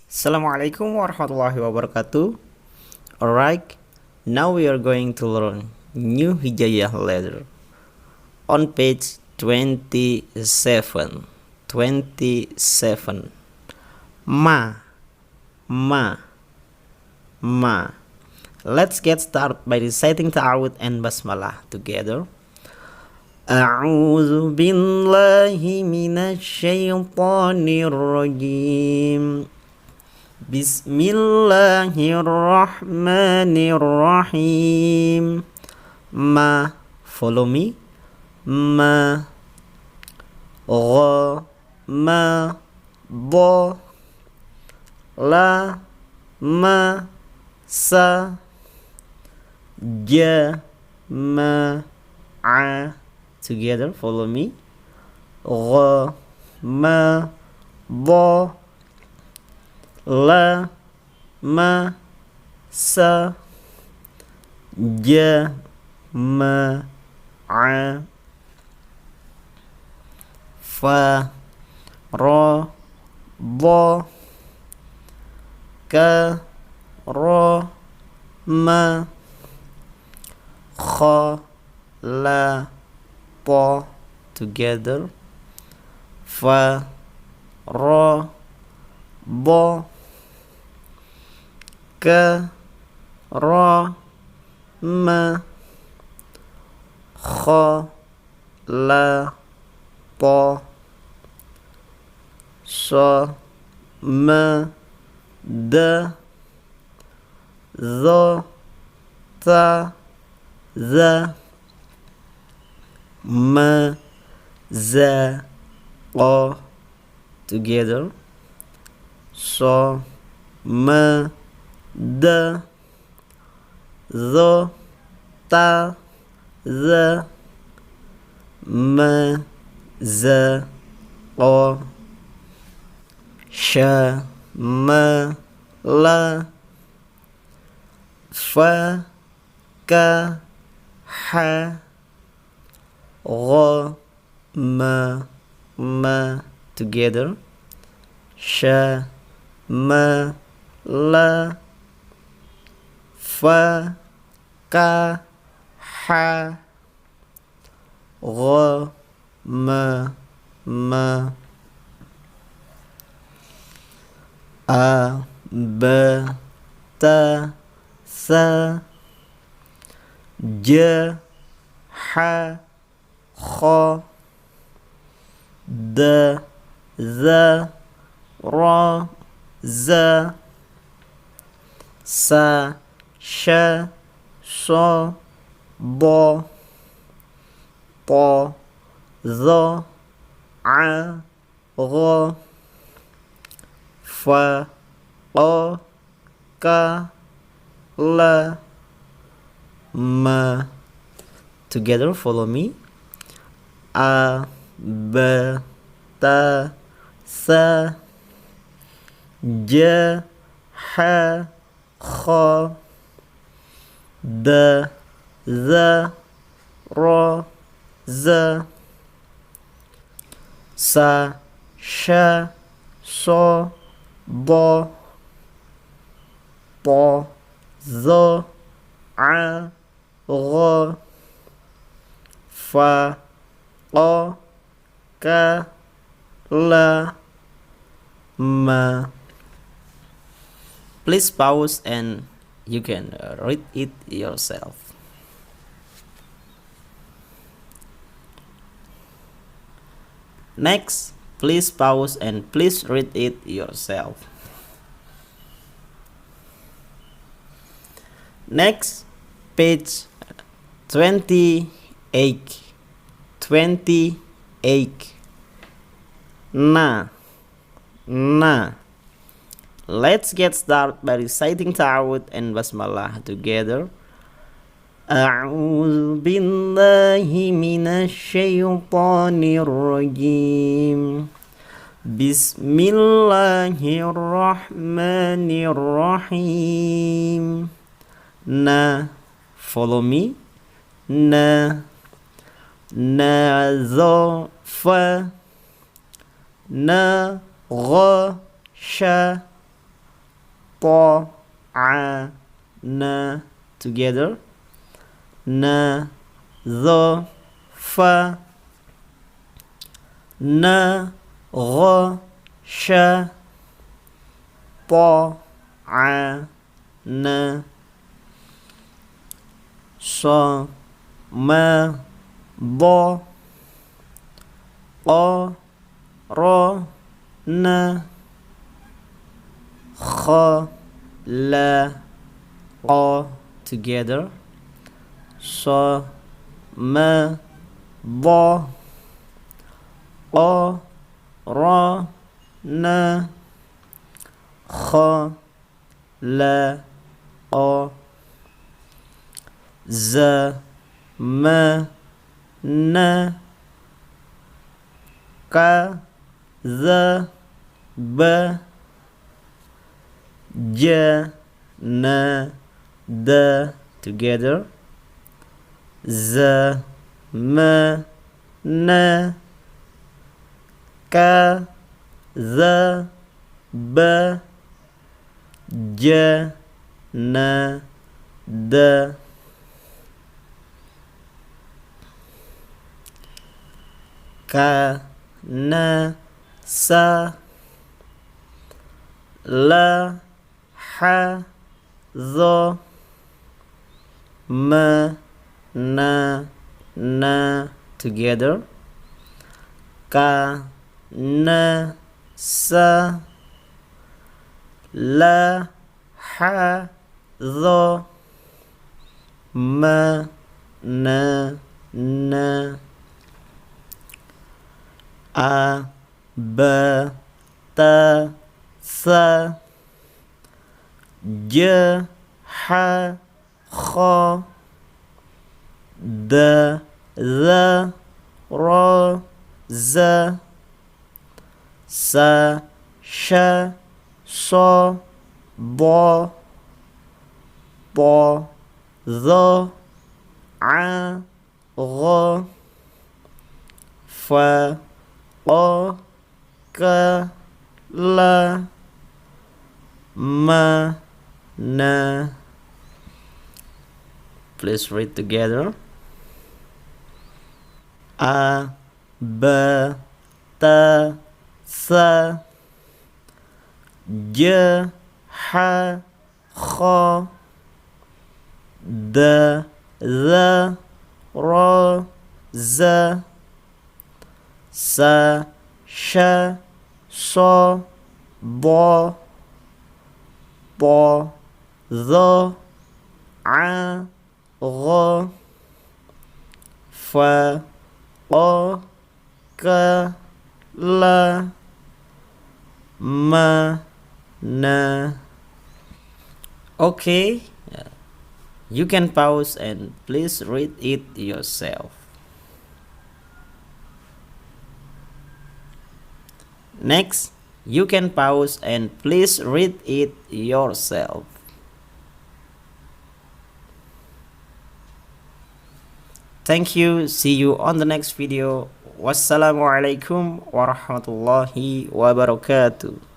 Assalamualaikum warahmatullahi wabarakatuh. Alright, now we are going to learn new hijaiyah letter on page 27. 27. Ma, ma, ma. Let's get started by reciting ta'awud and basmalah together. A'udzu billahi minasy syaithanir rajim. Bismillahirrahmanirrahim. Ma, follow me. Ma, gha, ma, dha, la, ma, sa, ja, ma, a. Together, follow me. Gha, ma, dha, la, ma, sa, ja, ma, a. Fa, ra, dha, ka, ra, ma, kha, la, ta. Together. Fa, ra, dha, ka, ra, ma, kha, la, ta, sa, ma, da, za, ta, za, ma, za, qa. Together. Sa, ma, da, za, ta, za, ma, za, qa. Sha, ma, la, fa, ka, ha, gha, ma. Together. Sha, ma, la, fa, ka, ha, gha, ma. A, ba, ta, sa, ja, ha, kha, da, za, ra, za, sa, sha, sa, da, ta, za, a, gha, fa, qa, ka, la, ma. Together, follow me. A, ba, ta, sa, ja, ha, kha, da, za, ra, za, sa, sha, sa, da, ta, za, a, gha, fa, qa, ka, la, ma. Please pause and you can read it yourself. Next, please pause and please read it yourself. Next, page 28. 28. Na. Let's get started by reciting ta'awud and basmalah together. A'udzu billahi minasy syaithanir rajim. Bismillahirrahmanirrahim. Na, follow me. Na, za, fa, na, gha, sha, ta, a, na together. Na, the, fa, na, gha, sha, ta, a, na, sa, ma, da, qa, ra, na, kha, la, qa together. Sa, ma, da, qa, ra, na, kha, la, qa, za, ma, na, ka, za, ba, ja, na, da together. Za, ma, na, ka, za, ba, ja, na, da. Ka, na, sa, la, ha, za, ma, na together. Ka, na, sa, la, ha, za, ma, na, a, ba, ta, sa, ja, ha, kha, da, za, ra, za, sa, sha, sa, da, ta, za, a, gha, fa, qa, ka, la, ma, na. Please read together. A, ba, ta, sa, ja, ha, kha, da, za, ra, za, sa, sha, sa, da, ta, za, a, gha, fa, qa, ka, la, ma, na. Okay, you can pause and please read it yourself. Next, you can pause and please read it yourself. Thank you. See you on the next video. Wassalamualaikum warahmatullahi wabarakatuh.